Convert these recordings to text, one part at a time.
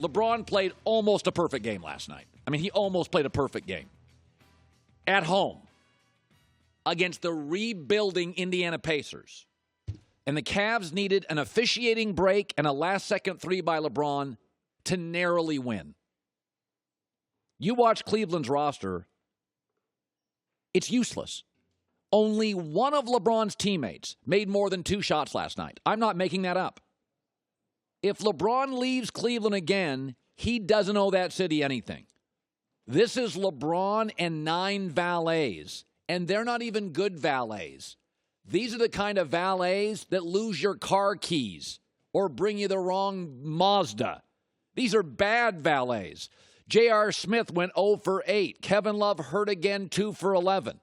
LeBron played almost a perfect game last night. I mean, he almost played a perfect game. At home, against the rebuilding Indiana Pacers. And the Cavs needed an officiating break and a last-second three by LeBron to narrowly win. You watch Cleveland's roster, it's useless. Only one of LeBron's teammates made more than 2 shots last night. I'm not making that up. If LeBron leaves Cleveland again, he doesn't owe that city anything. This is LeBron and 9 valets, and they're not even good valets. These are the kind of valets that lose your car keys or bring you the wrong Mazda. These are bad valets. J.R. Smith went 0 for 8. Kevin Love hurt again, 2 for 11.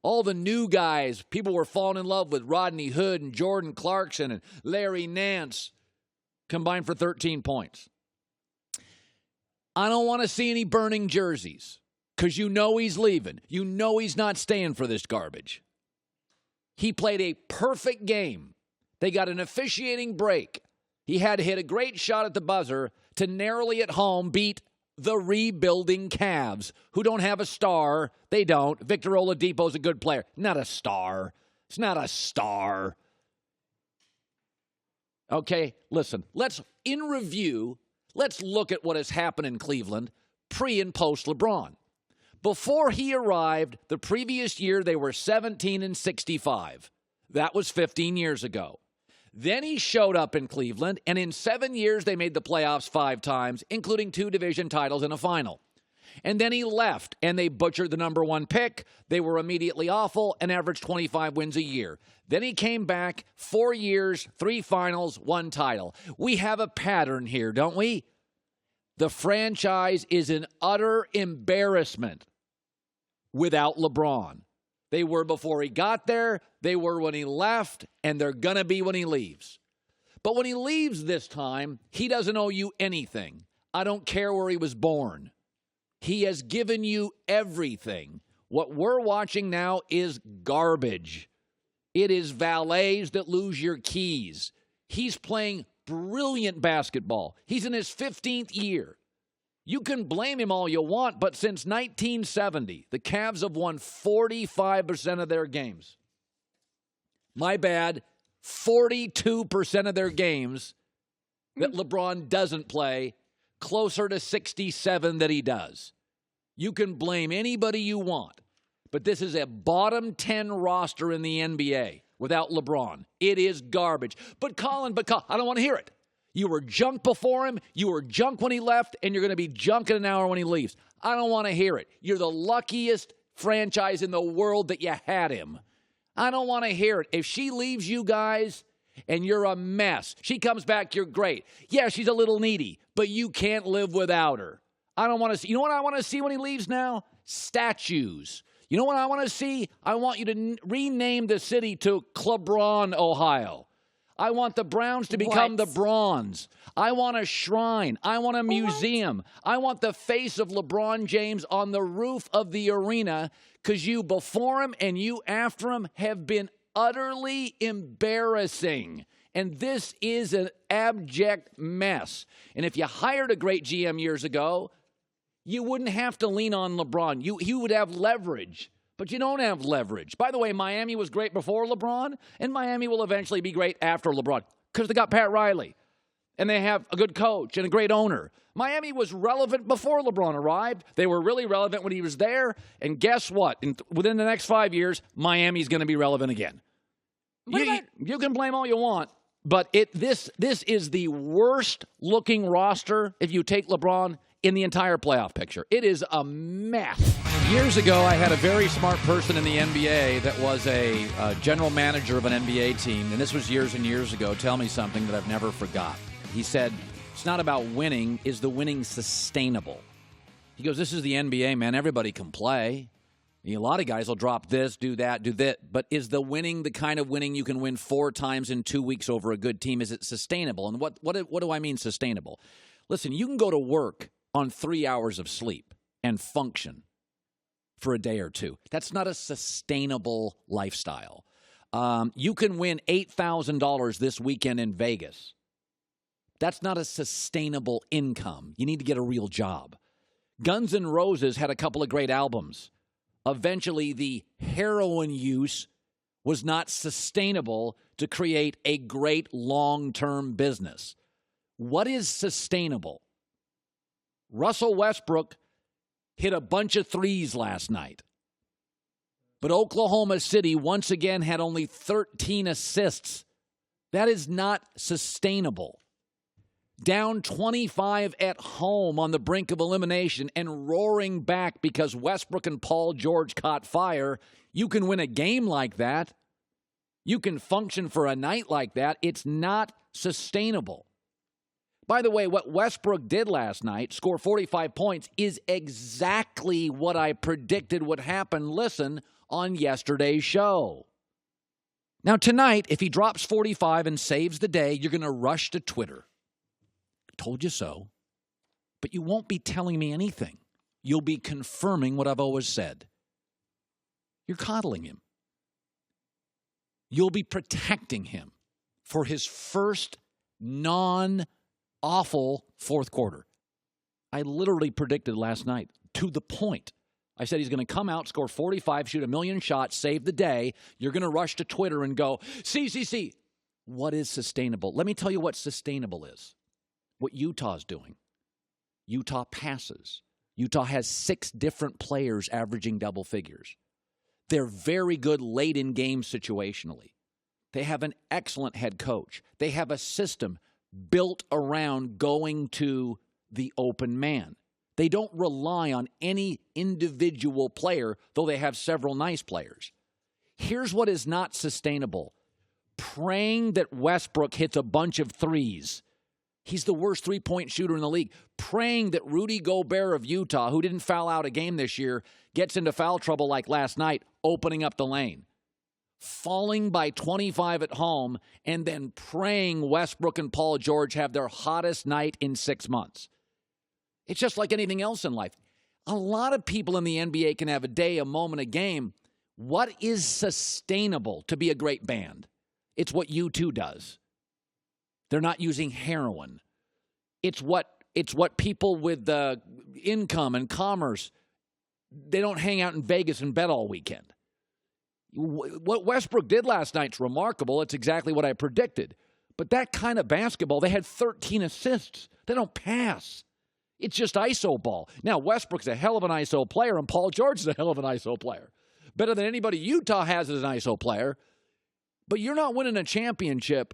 All the new guys, people were falling in love with Rodney Hood and Jordan Clarkson and Larry Nance, combined for 13 points. I don't want to see any burning jerseys because you know he's leaving. You know he's not staying for this garbage. He played a perfect game. They got an officiating break. He had to hit a great shot at the buzzer to narrowly at home beat the rebuilding Cavs, who don't have a star. They don't. Victor Oladipo's a good player. Not a star. It's not a star. Okay, listen. In review, let's look at what has happened in Cleveland pre and post LeBron. Before he arrived, the previous year, they were 17-65. That was 15 years ago. Then he showed up in Cleveland, and in 7 years, they made the playoffs 5 times, including 2 division titles and a final. And then he left, and they butchered the number 1 pick. They were immediately awful and averaged 25 wins a year. Then he came back, 4 years, 3 finals, 1 title. We have a pattern here, don't we? The franchise is an utter embarrassment without LeBron. They were before he got there, they were when he left, and they're going to be when he leaves. But when he leaves this time, he doesn't owe you anything. I don't care where he was born. He has given you everything. What we're watching now is garbage. It is valets that lose your keys. He's playing brilliant basketball. He's in his 15th year. You can blame him all you want, but since 1970, the Cavs have won 45% of their games. My bad, 42% of their games that LeBron doesn't play, closer to 67 that he does. You can blame anybody you want, but this is a bottom 10 roster in the NBA without LeBron. It is garbage. But Colin, I don't want to hear it. You were junk before him, you were junk when he left, and you're going to be junk in an hour when he leaves. I don't want to hear it. You're the luckiest franchise in the world that you had him. I don't want to hear it. If she leaves you guys and you're a mess, she comes back, you're great. Yeah, she's a little needy, but you can't live without her. I don't want to see. You know what I want to see when he leaves now? Statues. You know what I want to see? I want you to rename the city to Clebron, Ohio. I want the Browns to become the Bronze. I want a shrine. I want a museum. I want the face of LeBron James on the roof of the arena because you before him and you after him have been utterly embarrassing. And this is an abject mess. And if you hired a great GM years ago, you wouldn't have to lean on LeBron. You would have leverage. But you don't have leverage. By the way, Miami was great before LeBron, and Miami will eventually be great after LeBron because they got Pat Riley, and they have a good coach and a great owner. Miami was relevant before LeBron arrived. They were really relevant when he was there, and guess what? Within the next 5 years, Miami's going to be relevant again. You can blame all you want, but this is the worst-looking roster if you take LeBron in the entire playoff picture. It is a mess. Years ago, I had a very smart person in the NBA that was a general manager of an NBA team, and this was years and years ago, tell me something that I've never forgot. He said, it's not about winning, is the winning sustainable? He goes, this is the NBA, man. Everybody can play. A lot of guys will drop this, do that, but is the winning the kind of winning you can win 4 times in 2 weeks over a good team? Is it sustainable? And what do I mean sustainable? Listen, you can go to work on 3 hours of sleep and function for a day or two. That's not a sustainable lifestyle. You can win $8,000 this weekend in Vegas, That's not a sustainable income. You need to get a real job. Guns N' Roses had a couple of great albums. Eventually, the heroin use was not sustainable to create a great long-term business. What is sustainable? Russell Westbrook hit a bunch of threes last night. But Oklahoma City once again had only 13 assists. That is not sustainable. Down 25 at home on the brink of elimination and roaring back because Westbrook and Paul George caught fire. You can win a game like that. You can function for a night like that. It's not sustainable. By the way, what Westbrook did last night, score 45 points, is exactly what I predicted would happen. Listen on yesterday's show. Now, tonight, if he drops 45 and saves the day, you're going to rush to Twitter. Told you so. But you won't be telling me anything. You'll be confirming what I've always said. You're coddling him. You'll be protecting him for his first non-awful fourth quarter. I literally predicted last night to the point. I said he's going to come out, score 45, shoot a million shots, save the day. You're going to rush to Twitter and go, see. What is sustainable? Let me tell you what sustainable is. What Utah's doing. Utah passes. Utah has 6 different players averaging double figures. They're very good late in games situationally. They have an excellent head coach. They have a system built around going to the open man. They don't rely on any individual player, though they have several nice players. Here's what is not sustainable. Praying that Westbrook hits a bunch of threes. He's the worst three-point shooter in the league. Praying that Rudy Gobert of Utah, who didn't foul out a game this year, gets into foul trouble like last night, opening up the lane. Falling by 25 at home, and then praying Westbrook and Paul George have their hottest night in 6 months. It's just like anything else in life. A lot of people in the NBA can have a day, a moment, a game. What is sustainable to be a great band? It's what U2 does. They're not using heroin. It's what people with income and commerce, they don't hang out in Vegas and bet all weekend. What Westbrook did last night's remarkable. It's exactly what I predicted. But that kind of basketball, they had 13 assists. They don't pass. It's just iso ball. Now, Westbrook's a hell of an iso player, and Paul George is a hell of an iso player. Better than anybody Utah has as an iso player. But you're not winning a championship.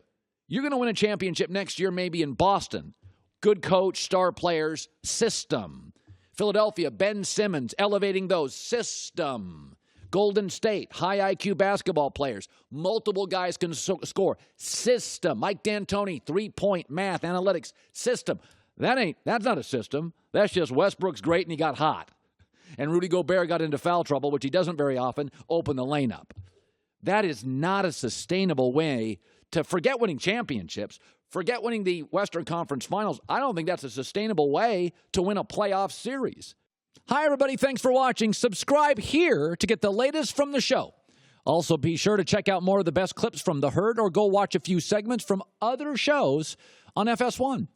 You're going to win a championship next year, maybe in Boston. Good coach, star players, system. Philadelphia, Ben Simmons, elevating those, system. Golden State, high IQ basketball players. Multiple guys can score, system. Mike D'Antoni, three-point math, analytics, system. That's not a system. That's just Westbrook's great and he got hot. And Rudy Gobert got into foul trouble, which he doesn't very often, open the lane up. That is not a sustainable way to forget winning championships, forget winning the Western Conference Finals. I don't think that's a sustainable way to win a playoff series. Hi, everybody. Thanks for watching. Subscribe here to get the latest from the show. Also, be sure to check out more of the best clips from The Herd or go watch a few segments from other shows on FS1.